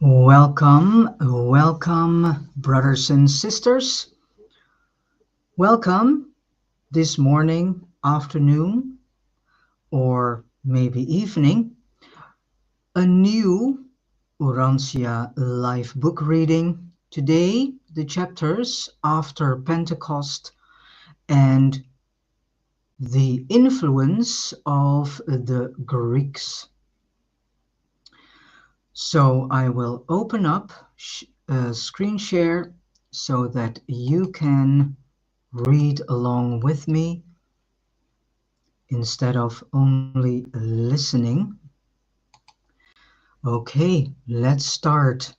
Welcome, brothers and sisters. Welcome this morning, afternoon, or maybe evening. A new Urantia live book reading. Today, the chapters after Pentecost and the influence of the Greeks. So I will open up screen share so that you can read along with me instead of only listening. Okay, let's start.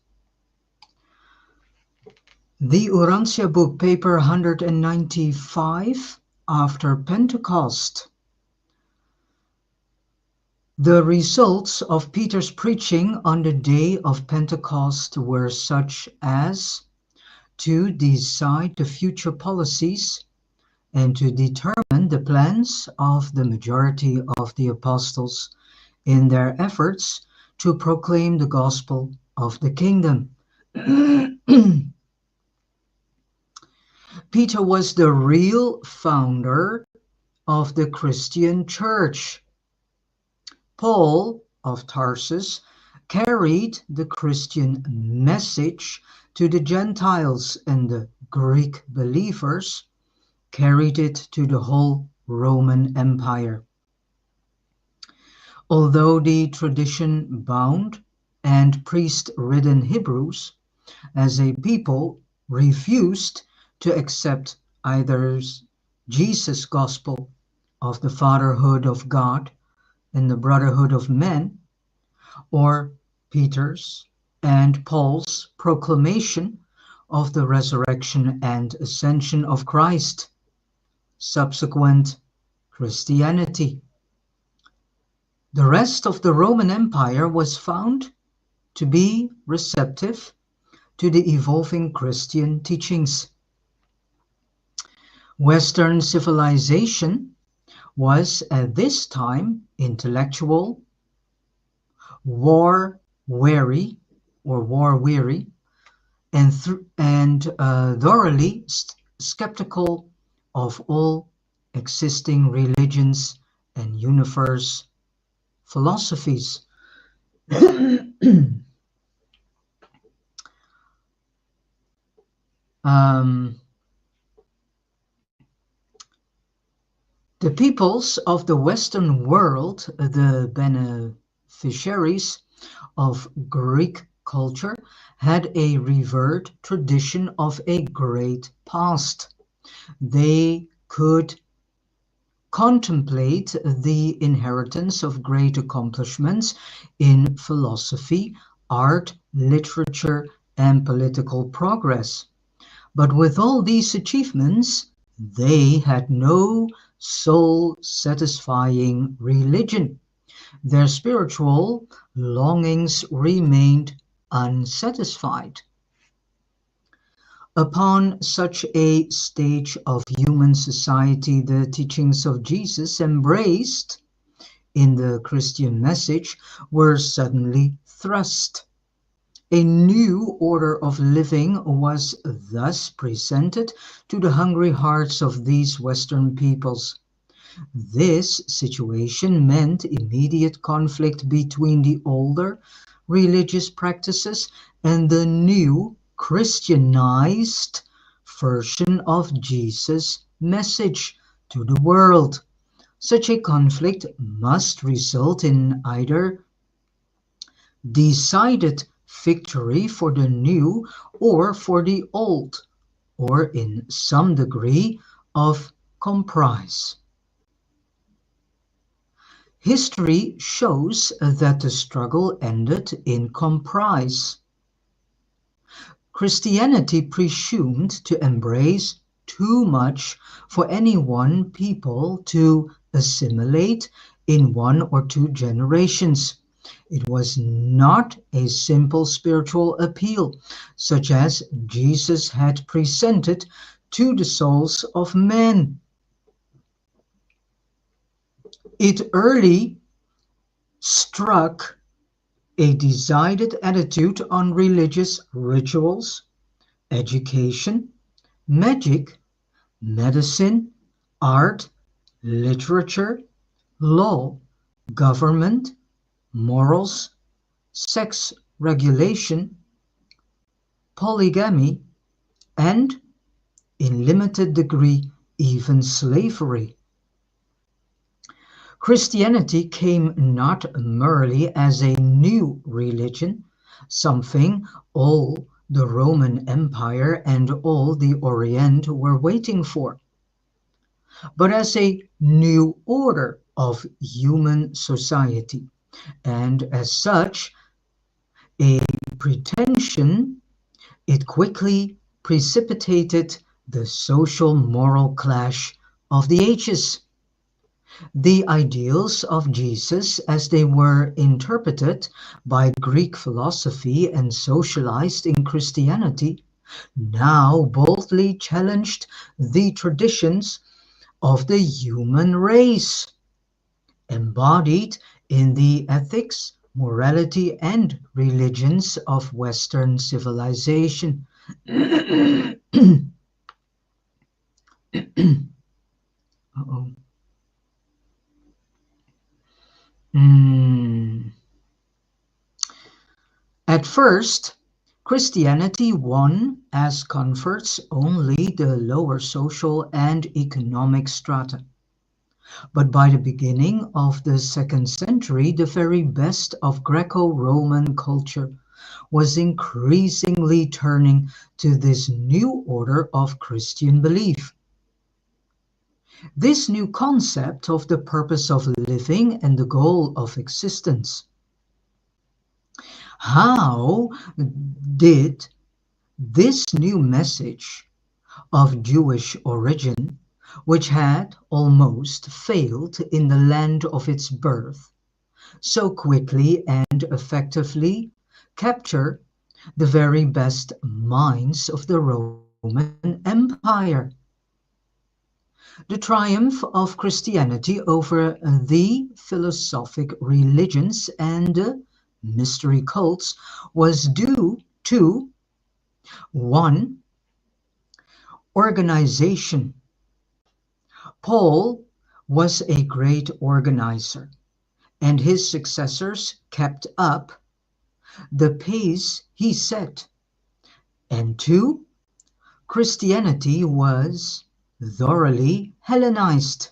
The Urantia Book, paper 195, after Pentecost. The results of Peter's preaching on the day of Pentecost were such as to decide the future policies and to determine the plans of the majority of the apostles in their efforts to proclaim the gospel of the kingdom. Peter was the real founder of the Christian church. Paul of Tarsus carried the Christian message to the Gentiles, and the Greek believers carried it to the whole Roman Empire. Although the tradition-bound and priest-ridden Hebrews, as a people, refused to accept either Jesus' gospel of the fatherhood of God and the brotherhood of men, or Peter's and Paul's proclamation of the resurrection and ascension of Christ, subsequent Christianity. The rest of the Roman Empire was found to be receptive to the evolving Christian teachings. Western civilization was at this time intellectual, war-weary, and thoroughly skeptical of all existing religions and universe philosophies. The peoples of the Western world, the beneficiaries of Greek culture, had a revered tradition of a great past. They could contemplate the inheritance of great accomplishments in philosophy, art, literature, and political progress. But with all these achievements, they had no soul-satisfying religion. Their spiritual longings remained unsatisfied. Upon such a stage of human society, the teachings of Jesus, embraced in the Christian message, were suddenly thrust. A new order of living was thus presented to the hungry hearts of these Western peoples. This situation meant immediate conflict between the older religious practices and the new Christianized version of Jesus' message to the world. Such a conflict must result in either decided victory for the new or for the old, or in some degree of compromise. History shows that the struggle ended in compromise. Christianity presumed to embrace too much for any one people to assimilate in 1 or 2 generations. It was not a simple spiritual appeal, such as Jesus had presented to the souls of men. It early struck a decided attitude on religious rituals, education, magic, medicine, art, literature, law, government, morals, sex regulation, polygamy, and, in limited degree, even slavery. Christianity came not merely as a new religion, something all the Roman Empire and all the Orient were waiting for, but as a new order of human society, and as such, a pretension. It quickly precipitated the social moral clash of the ages. The ideals of Jesus, as they were interpreted by Greek philosophy and socialized in Christianity, now boldly challenged the traditions of the human race, embodied in the ethics, morality, and religions of Western civilization. Uh-oh. Mm. At first, Christianity won as comforts only the lower social and economic strata. But by the beginning of the second century, the very best of Greco-Roman culture was increasingly turning to this new order of Christian belief. This new concept of the purpose of living and the goal of existence. How did this new message of Jewish origin, which had almost failed in the land of its birth, so quickly and effectively capture the very best minds of the Roman Empire? The triumph of Christianity over the philosophic religions and mystery cults was due to one, organization. Paul was a great organizer, and his successors kept up the pace he set. And two, Christianity was thoroughly Hellenized.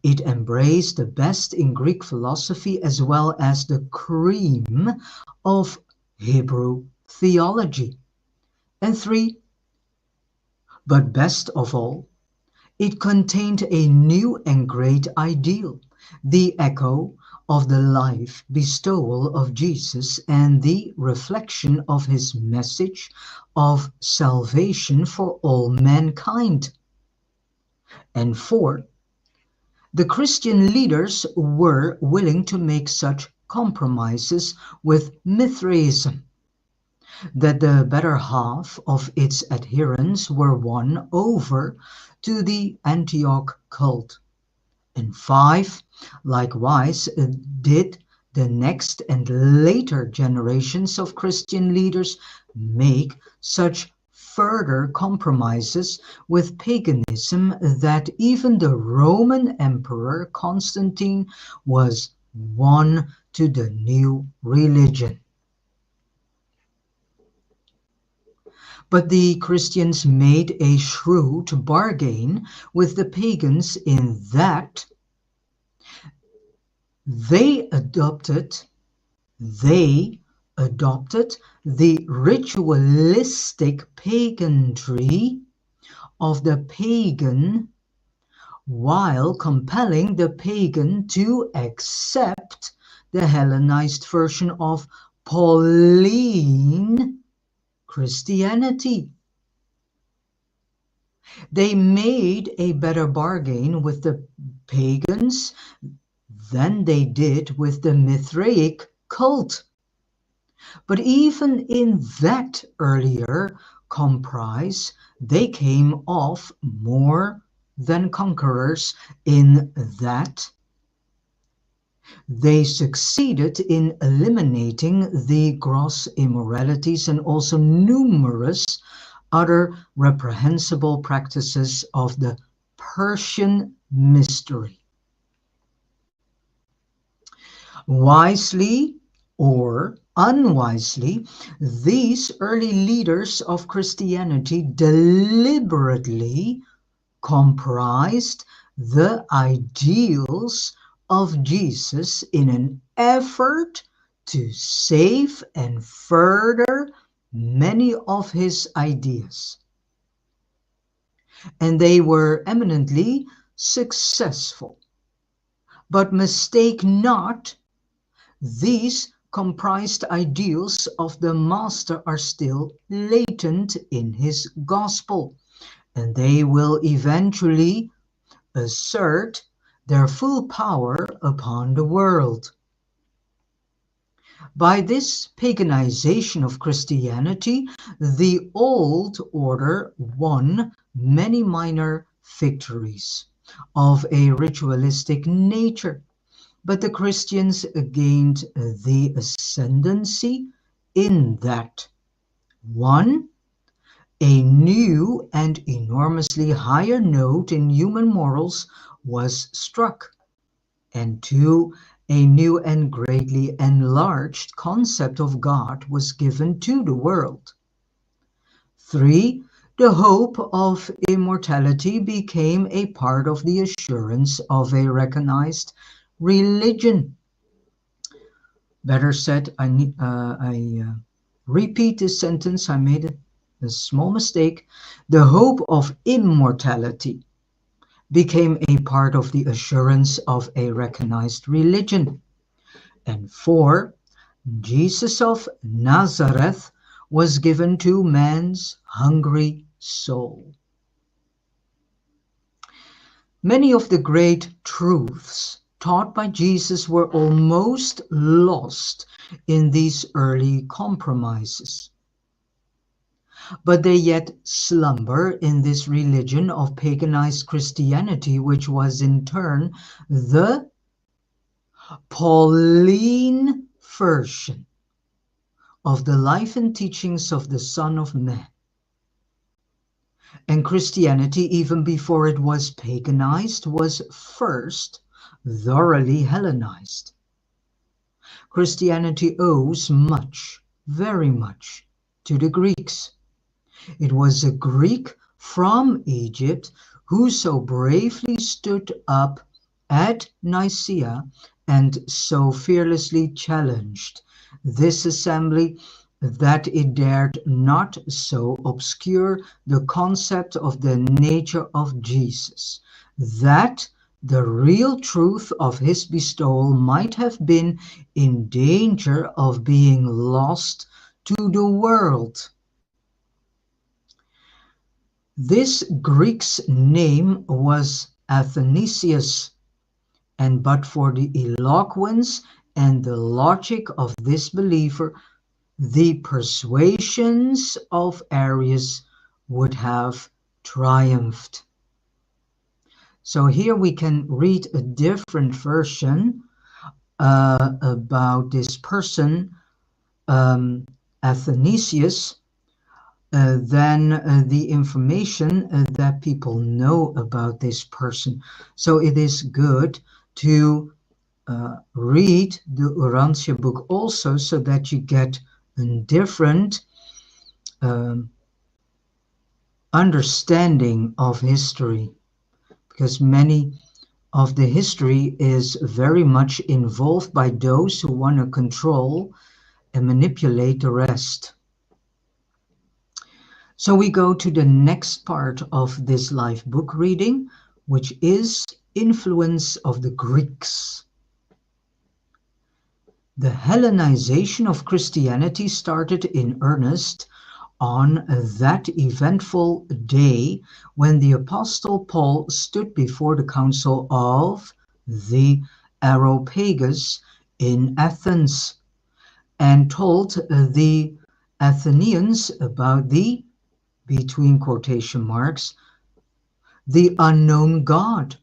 It embraced the best in Greek philosophy as well as the cream of Hebrew theology. And three, but best of all, it contained a new and great ideal, the echo of the life bestowal of Jesus and the reflection of his message of salvation for all mankind. And four, the Christian leaders were willing to make such compromises with Mithraism that the better half of its adherents were won over to the Antioch cult. And five, likewise, did the next and later generations of Christian leaders make such further compromises with paganism that even the Roman Emperor Constantine was won to the new religion. But the Christians made a shrewd bargain with the pagans in that they adopted they adopted the ritualistic paganry of the pagan while compelling the pagan to accept the Hellenized version of Pauline Christianity. They made a better bargain with the pagans than they did with the Mithraic cult. But even in that earlier compromise, they came off more than conquerors in that They succeeded in eliminating the gross immoralities and also numerous other reprehensible practices of the Persian mystery. Wisely or unwisely, these early leaders of Christianity deliberately comprised the ideals of Jesus in an effort to save and further many of his ideas. And they were eminently successful. But mistake not, these comprised ideals of the Master are still latent in his gospel, and they will eventually assert their full power upon the world. By this paganization of Christianity, the old order won many minor victories of a ritualistic nature, but the Christians gained the ascendancy in that 1. A new and enormously higher note in human morals was struck, and 2. A new and greatly enlarged concept of God was given to the world. 3. The hope of immortality became a part of the assurance of a recognized religion. Better said, I repeat this sentence. I made a small mistake. The hope of immortality became a part of the assurance of a recognized religion. And 4. Jesus of Nazareth was given to man's hungry soul. Many of the great truths taught by Jesus were almost lost in these early compromises. But they yet slumber in this religion of paganized Christianity, which was in turn the Pauline version of the life and teachings of the Son of Man. And Christianity, even before it was paganized, was first thoroughly Hellenized. Christianity owes much, very much, to the Greeks. It was a Greek from Egypt who so bravely stood up at Nicaea and so fearlessly challenged this assembly that it dared not so obscure the concept of the nature of Jesus, that the real truth of his bestowal might have been in danger of being lost to the world. This Greek's name was Athanasius, and but for the eloquence and the logic of this believer, the persuasions of Arius would have triumphed. So here we can read a different version about this person, Athanasius, than the information that people know about this person. So it is good to read the Urantia Book also, so that you get a different understanding of history, because many of the history is very much involved by those who want to control and manipulate the rest. So we go to the next part of this live book reading, which is influence of the Greeks. The Hellenization of Christianity started in earnest on that eventful day when the Apostle Paul stood before the Council of the Areopagus in Athens and told the Athenians about the, between quotation marks, the unknown God.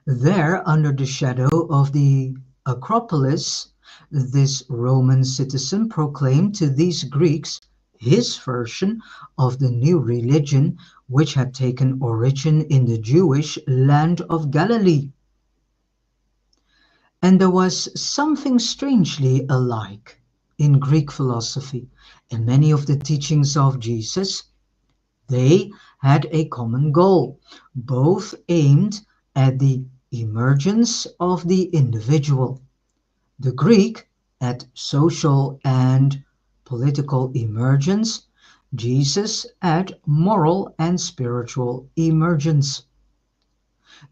There, under the shadow of the Acropolis, this Roman citizen proclaimed to these Greeks his version of the new religion which had taken origin in the Jewish land of Galilee. And there was something strangely alike in Greek philosophy and many of the teachings of Jesus. They had a common goal, both aimed at the emergence of the individual. The Greek at social and political emergence, Jesus at moral and spiritual emergence.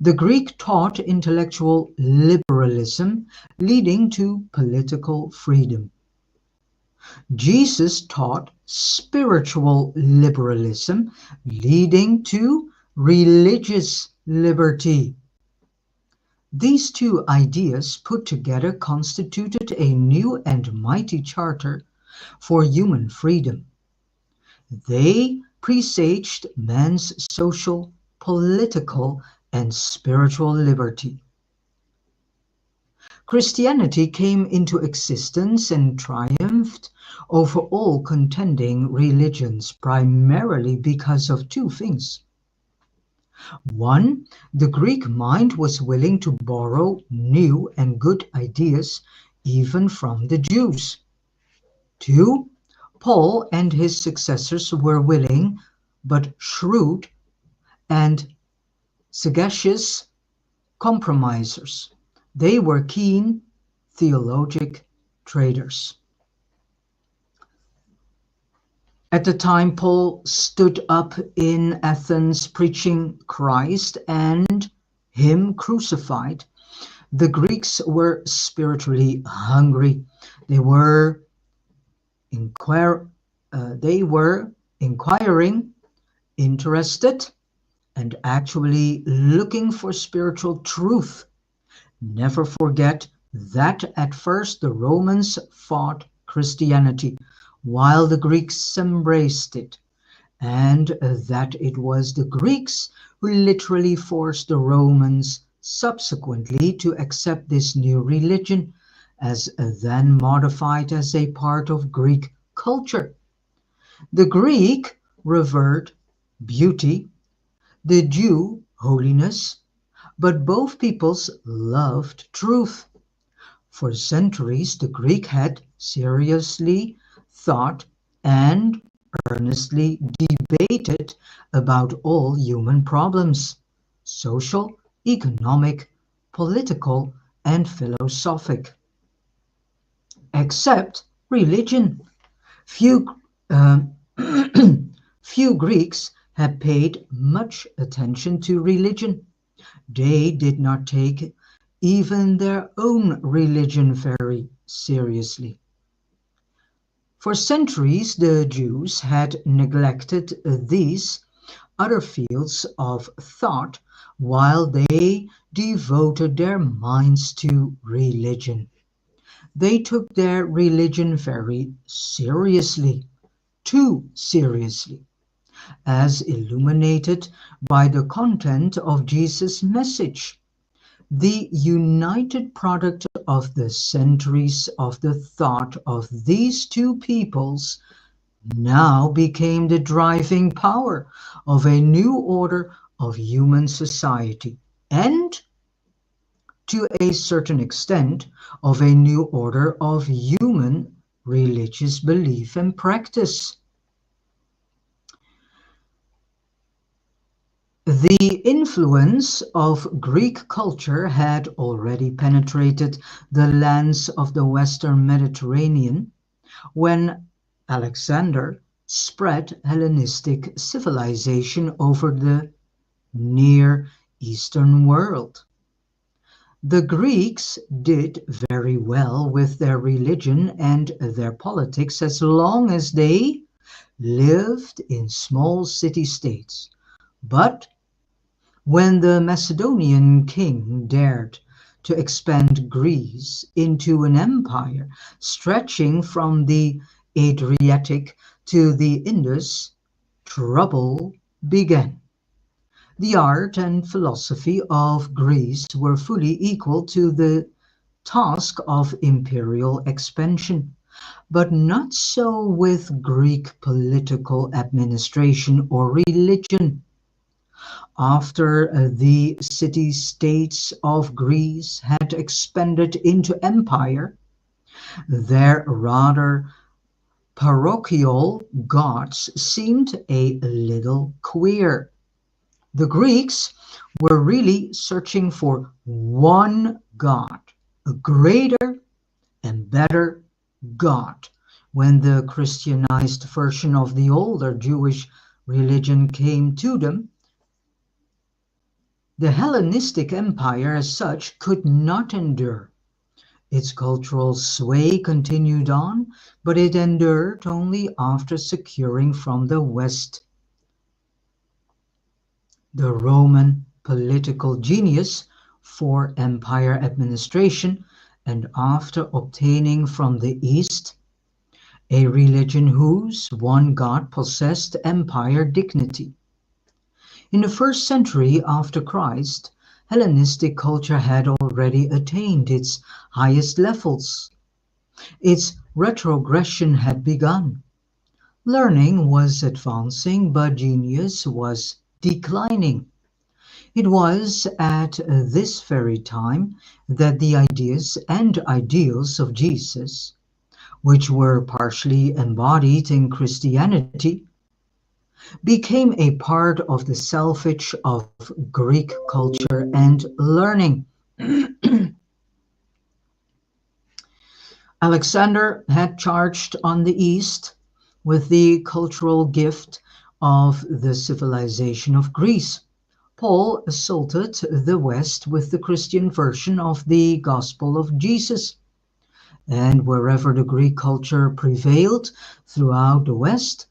The Greek taught intellectual liberalism leading to political freedom. Jesus taught spiritual liberalism leading to religious liberty. These two ideas put together constituted a new and mighty charter for human freedom. They presaged man's social, political, and spiritual liberty. Christianity came into existence and triumphed over all contending religions primarily because of two things. One, the Greek mind was willing to borrow new and good ideas even from the Jews. Two, Paul and his successors were willing but shrewd and sagacious compromisers. They were keen theologic traders. At the time Paul stood up in Athens preaching Christ and Him crucified, the Greeks were spiritually hungry. They were inquiring, interested, and actually looking for spiritual truth. Never forget that at first the Romans fought Christianity while the Greeks embraced it, and that it was the Greeks who literally forced the Romans subsequently to accept this new religion, as then modified as a part of Greek culture. The Greek revered beauty, the Jew holiness, but both peoples loved truth. For centuries, the Greek had seriously thought and earnestly debated about all human problems, social, economic, political, and philosophic, except religion. Few, uh, few Greeks had paid much attention to religion. They did not take even their own religion very seriously. For centuries, the Jews had neglected these other fields of thought while they devoted their minds to religion. They took their religion very seriously, too seriously, as illuminated by the content of Jesus' message. The united product of the centuries of the thought of these two peoples now became the driving power of a new order of human society and, to a certain extent, of a new order of human religious belief and practice. The influence of Greek culture had already penetrated the lands of the Western Mediterranean when Alexander spread Hellenistic civilization over the Near Eastern world. The Greeks did very well with their religion and their politics as long as they lived in small city-states. But when the Macedonian king dared to expand Greece into an empire stretching from the Adriatic to the Indus, trouble began. The art and philosophy of Greece were fully equal to the task of imperial expansion, but not so with Greek political administration or religion. After the city-states of Greece had expanded into empire, their rather parochial gods seemed a little queer. The Greeks were really searching for one God, a greater and better God. When the Christianized version of the older Jewish religion came to them, the Hellenistic Empire as such could not endure. Its cultural sway continued on, but it endured only after securing from the West the Roman political genius for empire administration, and after obtaining from the East a religion whose one God possessed empire dignity. In the first century after Christ, Hellenistic culture had already attained its highest levels. Its retrogression had begun. Learning was advancing, but genius was declining. It was at this very time that the ideas and ideals of Jesus, which were partially embodied in Christianity, became a part of the selvedge of Greek culture and learning. Alexander had charged on the East with the cultural gift of the civilization of Greece. Paul assaulted the West with the Christian version of the gospel of Jesus. And wherever the Greek culture prevailed throughout the West,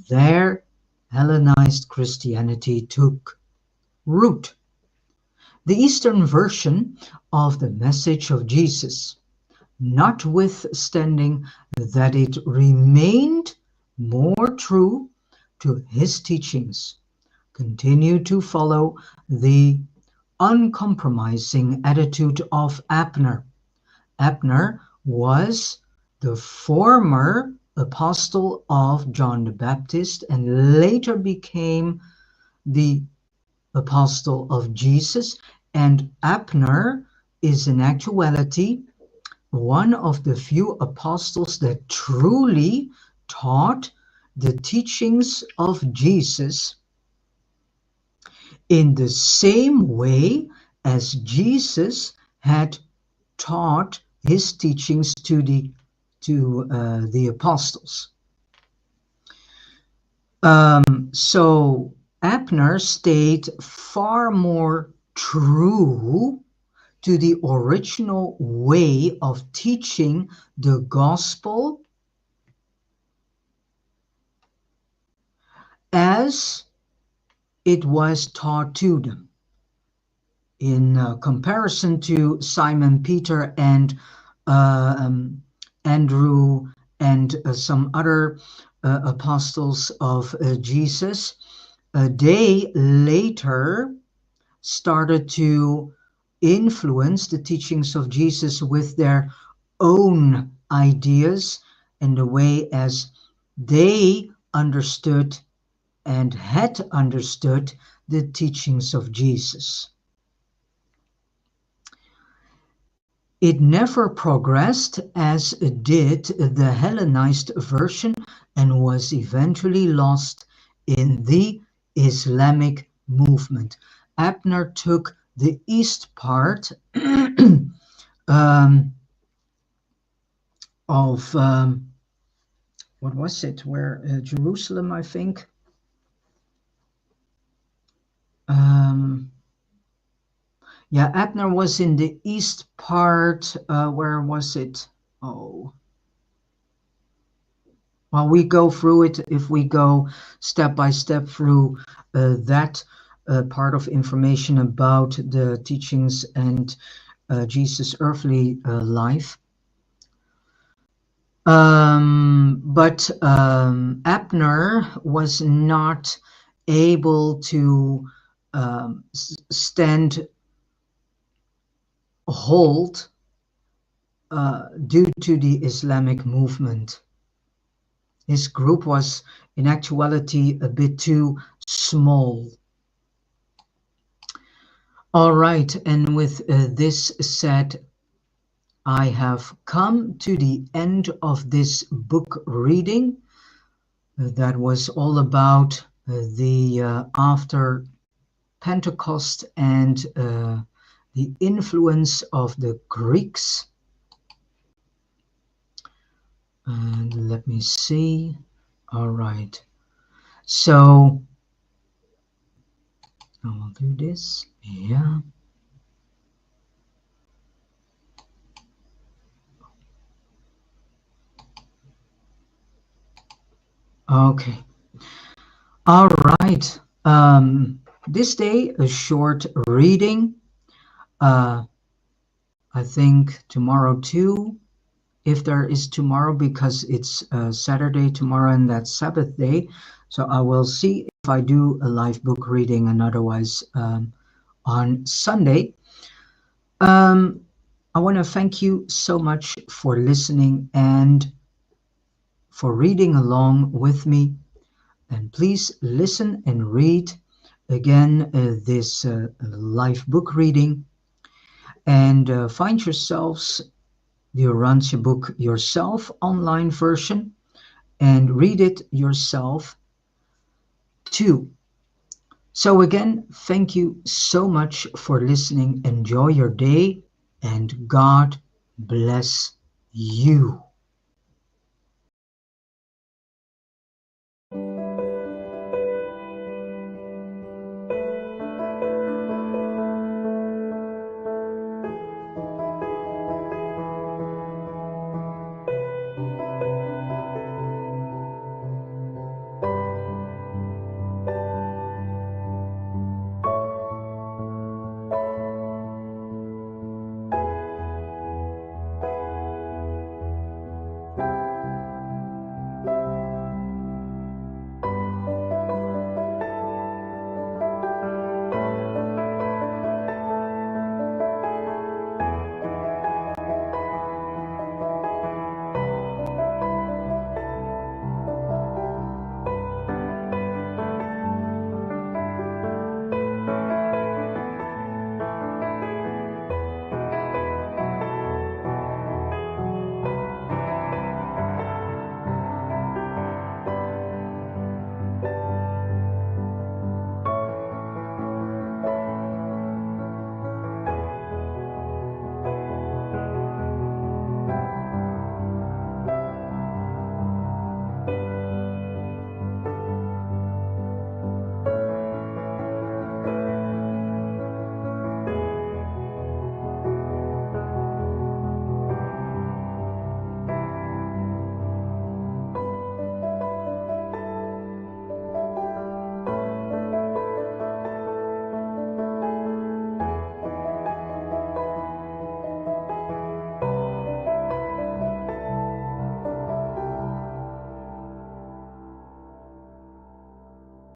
there Hellenized Christianity took root. The Eastern version of the message of Jesus, notwithstanding that it remained more true to his teachings, continued to follow the uncompromising attitude of Abner. Abner was the former apostle of John the Baptist and later became the apostle of Jesus. And Abner is in actuality one of the few apostles that truly taught the teachings of Jesus in the same way as Jesus had taught his teachings to the apostles. So Abner stayed far more true to the original way of teaching the gospel as it was taught to them. In comparison to Simon Peter and Andrew and some other apostles of Jesus, they later started to influence the teachings of Jesus with their own ideas and the way as they understood and had understood the teachings of Jesus. It never progressed as did the Hellenized version and was eventually lost in the Islamic movement. Abner took the east part of what was it? Where Jerusalem, I think. Yeah, Abner was in the east part. Where was it? Oh. Well, we go through it if we go step by step through that part of information about the teachings and Jesus' earthly life. But Abner was not able to hold due to the Islamic movement. His group was in actuality a bit too small. All right, and with this said, I have come to the end of this book reading that was all about the after Pentecost and the influence of the Greeks. And let me see. All right. So I will do this. Yeah. Okay. All right. This day, a short reading. Uh, I think tomorrow too, if there is tomorrow, because it's Saturday tomorrow and that's Sabbath day. So I will see if I do a live book reading, and otherwise on Sunday. Um, I want to thank you so much for listening and for reading along with me. And please listen and read again this live book reading, and find yourselves the Urantia book yourself, online version, and read it yourself too. So again, thank you so much for listening. Enjoy your day, and God bless you.